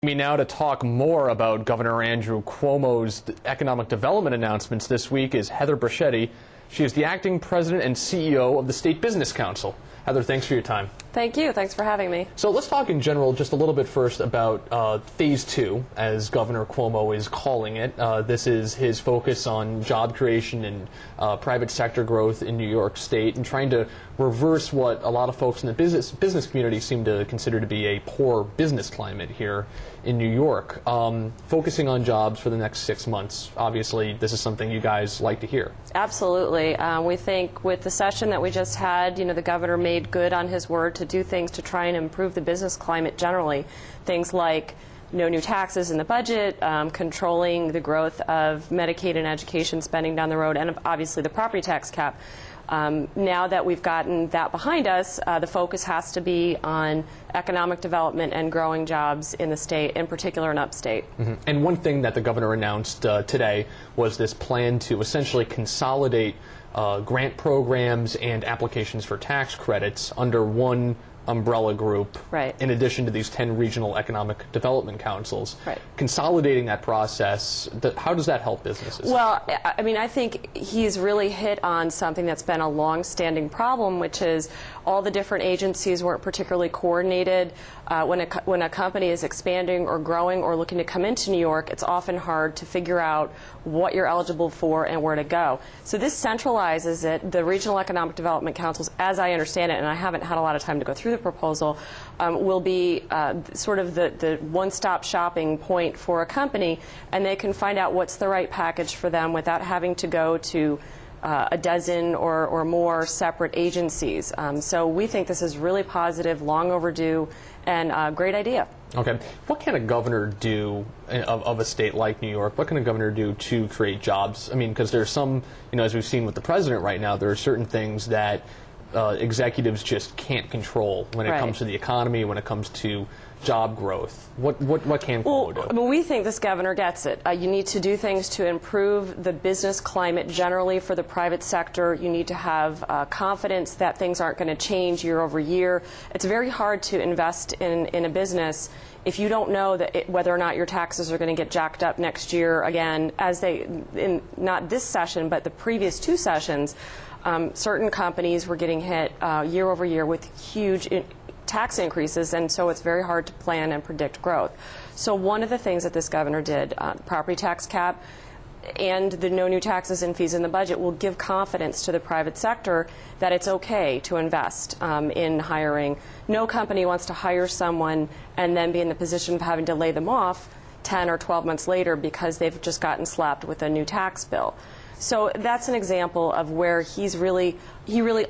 Me now to talk more about Governor Andrew Cuomo's economic development announcements this week is Heather Bricetti. She is the acting president and CEO of the State Business Council. Heather, thanks for your time. Thank you. Thanks for having me. So let's talk in general just a little bit first about Phase 2, as Governor Cuomo is calling it. This is his focus on job creation and private sector growth in New York State and trying to reverse what a lot of folks in the business community seem to consider to be a poor business climate here in New York. Focusing on jobs for the next 6 months. Obviously, this is something you guys like to hear. Absolutely. We think with the session that we just had, the governor made good on his word to do things to try and improve the business climate generally. Things like no new taxes in the budget, controlling the growth of Medicaid and education spending down the road, and obviously the property tax cap. Now that we've gotten that behind us, the focus has to be on economic development and growing jobs in the state, in particular in upstate. And one thing that the governor announced today was this plan to essentially consolidate grant programs and applications for tax credits under one umbrella group, right, in addition to these 10 regional economic development councils. Right. Consolidating that process, how does that help businesses? Well, I mean, I think he's really hit on something that's been a long-standing problem, which is all the different agencies weren't particularly coordinated. When a company is expanding or growing or looking to come into New York, it's often hard to figure out what you're eligible for and where to go. So this centralizes it. The regional economic development councils, as I understand it, and I haven't had a lot of time to go through the proposal, will be sort of the one-stop shopping point for a company, and they can find out what's the right package for them without having to go to a dozen or more separate agencies. So we think this is really positive, long overdue, and a great idea. Okay. What can a governor do of a state like New York? What can a governor do to create jobs? I mean, because there's some, as we've seen with the president right now, there are certain things that executives just can't control when it comes to the economy, when it comes to job growth. What can Cuomo do? Well, we think this governor gets it. You need to do things to improve the business climate generally for the private sector. You need to have confidence that things aren't going to change year over year. It's very hard to invest in a business if you don't know that whether or not your taxes are going to get jacked up next year again, as they, in not this session, but the previous 2 sessions. Certain companies were getting hit year over year with huge tax increases, and so it's very hard to plan and predict growth. So one of the things that this governor did, property tax cap and the no new taxes and fees in the budget, will give confidence to the private sector that it's okay to invest in hiring. No company wants to hire someone and then be in the position of having to lay them off 10 or 12 months later because they've just gotten slapped with a new tax bill. So that's an example of where he really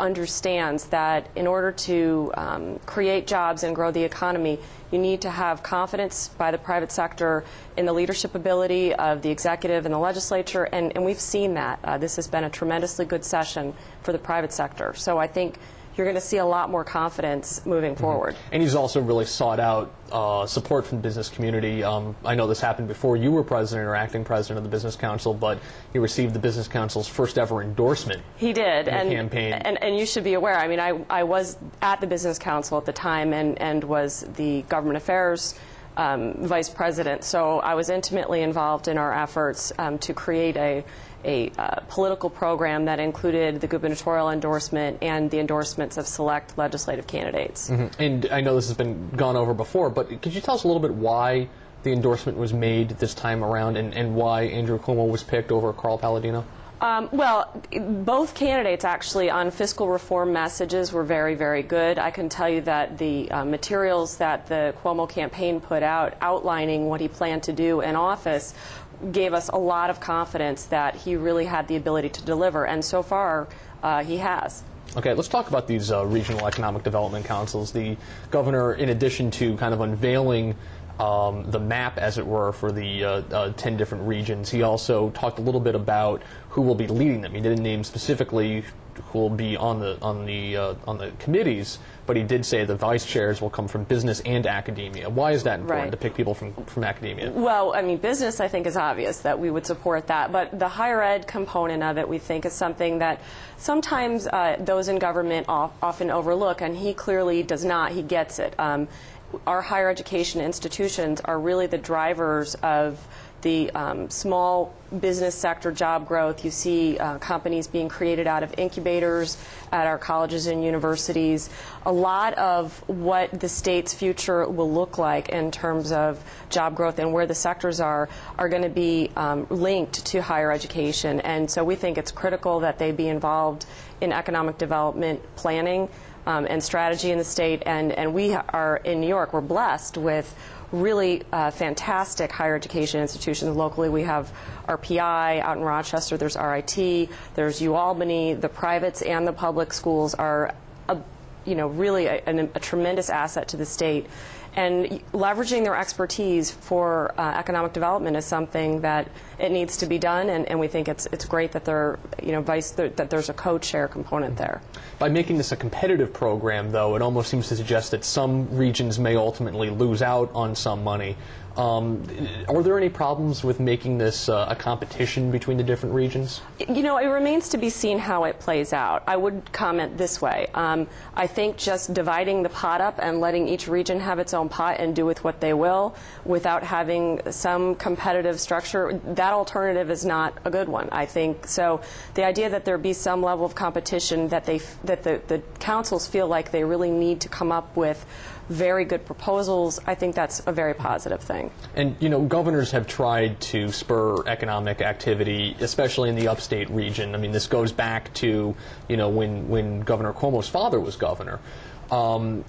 understands that in order to create jobs and grow the economy, you need to have confidence by the private sector in the leadership ability of the executive and the legislature, and we've seen that. This has been a tremendously good session for the private sector. So I think you're going to see a lot more confidence moving forward. And he's also really sought out support from the business community. I know this happened before you were president or acting president of the Business Council, but he received the Business Council's first ever endorsement. He did, in the campaign. And you should be aware. I mean, I was at the Business Council at the time and was the government affairs vice president, so I was intimately involved in our efforts to create a political program that included the gubernatorial endorsement and the endorsements of select legislative candidates. And I know this has been gone over before, but could you tell us a little bit why the endorsement was made this time around and why Andrew Cuomo was picked over Carl Palladino? Well, both candidates actually on fiscal reform messages were very, very good. I can tell you that the materials that the Cuomo campaign put out outlining what he planned to do in office gave us a lot of confidence that he really had the ability to deliver, and so far he has. Okay, let's talk about these regional economic development councils. The governor, in addition to kind of unveiling the map, as it were, for the 10 different regions, he also talked a little bit about who will be leading them. He didn't name specifically who will be on the committees, but he did say the vice chairs will come from business and academia. Why is that important to pick people from academia? Well, I mean, business, I think, is obvious that we would support that, but the higher ed component of it, we think, is something that sometimes those in government often overlook, and he clearly does not. He gets it. our higher education institutions are really the drivers of the small business sector job growth. You see companies being created out of incubators at our colleges and universities. A lot of what the state's future will look like in terms of job growth and where the sectors are going to be linked to higher education. And so we think it's critical that they be involved in economic development planning and strategy in the state. And we are in New York, we're blessed with really fantastic higher education institutions. Locally, we have RPI. Out in Rochester, there's RIT, there's UAlbany. The privates and the public schools are really a tremendous asset to the state. And leveraging their expertise for economic development is something that it needs to be done, and we think it's great that that there's a co-chair component there. By making this a competitive program, though, it almost seems to suggest that some regions may ultimately lose out on some money. Are there any problems with making this a competition between the different regions? It remains to be seen how it plays out. I would comment this way. I think just dividing the pot up and letting each region have its own pot and do with what they will without having some competitive structure, that alternative is not a good one, I think. So the idea that there be some level of competition, that the councils feel like they really need to come up with very good proposals, I think that's a very positive thing. And, governors have tried to spur economic activity, especially in the upstate region. I mean, this goes back to, when Governor Cuomo's father was governor. How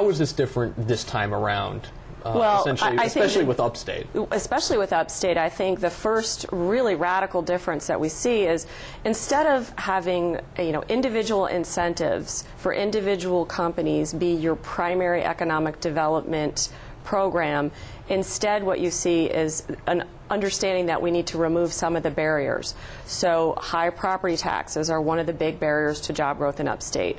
is this different this time around? Well, especially with upstate. Especially with upstate, I think the first really radical difference that we see is instead of having individual incentives for individual companies be your primary economic development program, instead what you see is an understanding that we need to remove some of the barriers. So high property taxes are one of the big barriers to job growth in upstate.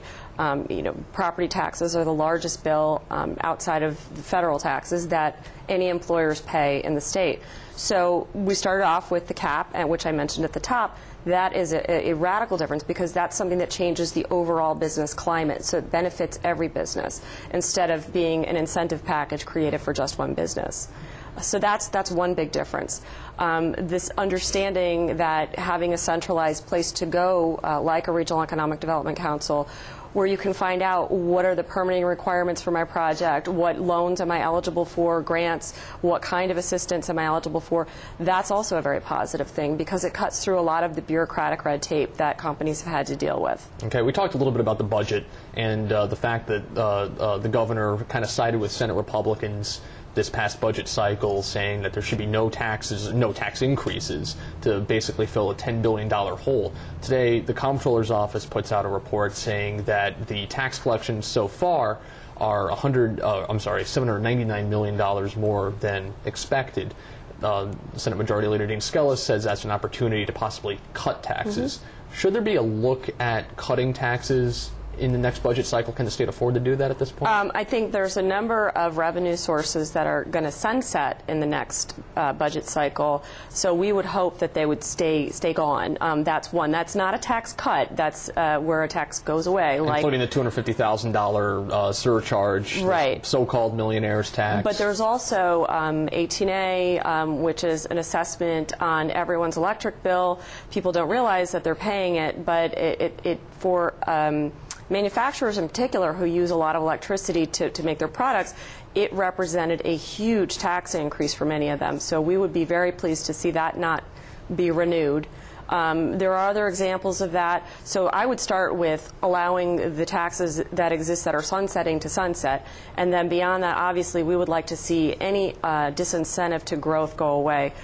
Property taxes are the largest bill outside of the federal taxes that any employers pay in the state. So we started off with the cap, which I mentioned at the top. That is a radical difference because that's something that changes the overall business climate, so it benefits every business instead of being an incentive package created for just one business. So that's one big difference. This understanding that having a centralized place to go, like a Regional Economic Development Council, where you can find out what are the permitting requirements for my project, what loans am I eligible for, grants, what kind of assistance am I eligible for, that's also a very positive thing because it cuts through a lot of the bureaucratic red tape that companies have had to deal with. Okay, we talked a little bit about the budget and the fact that the governor kind of sided with Senate Republicans this past budget cycle, saying that there should be no tax increases to basically fill a $10 billion hole. Today, the Comptroller's Office puts out a report saying that the tax collections so far are $799 million more than expected. Senate Majority Leader Dean Skelos says that's an opportunity to possibly cut taxes. Mm-hmm. Should there be a look at cutting taxes in the next budget cycle? Can the state afford to do that at this point? I think there's a number of revenue sources that are going to sunset in the next budget cycle, so we would hope that they would stay gone. That's one. That's not a tax cut. That's where a tax goes away. Including the $250,000 surcharge, right. So-called millionaire's tax. But there's also 18A, which is an assessment on everyone's electric bill. People don't realize that they're paying it, but it for manufacturers in particular who use a lot of electricity to make their products, it represented a huge tax increase for many of them. So we would be very pleased to see that not be renewed. There are other examples of that. So I would start with allowing the taxes that exist that are sunsetting to sunset. And then beyond that, obviously, we would like to see any disincentive to growth go away.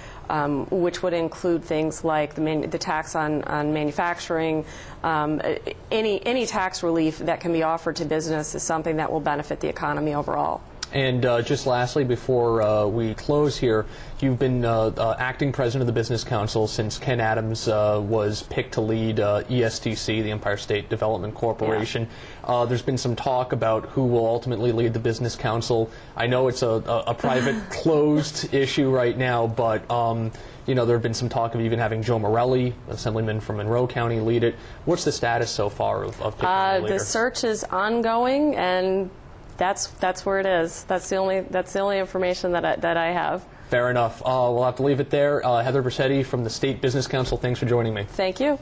Which would include things like the tax on manufacturing. Any tax relief that can be offered to business is something that will benefit the economy overall. And just lastly, before we close here, you've been acting president of the Business Council since Ken Adams was picked to lead ESTC, the Empire State Development Corporation. Yeah. There's been some talk about who will ultimately lead the Business Council. I know it's a private, closed issue right now, but there have been some talk of even having Joe Morelli, Assemblyman from Monroe County, lead it. What's the status so far of picking the leader? The search is ongoing, and That's where it is. That's the only information that I have. Fair enough. We'll have to leave it there. Heather Bricetti from the State Business Council, thanks for joining me. Thank you.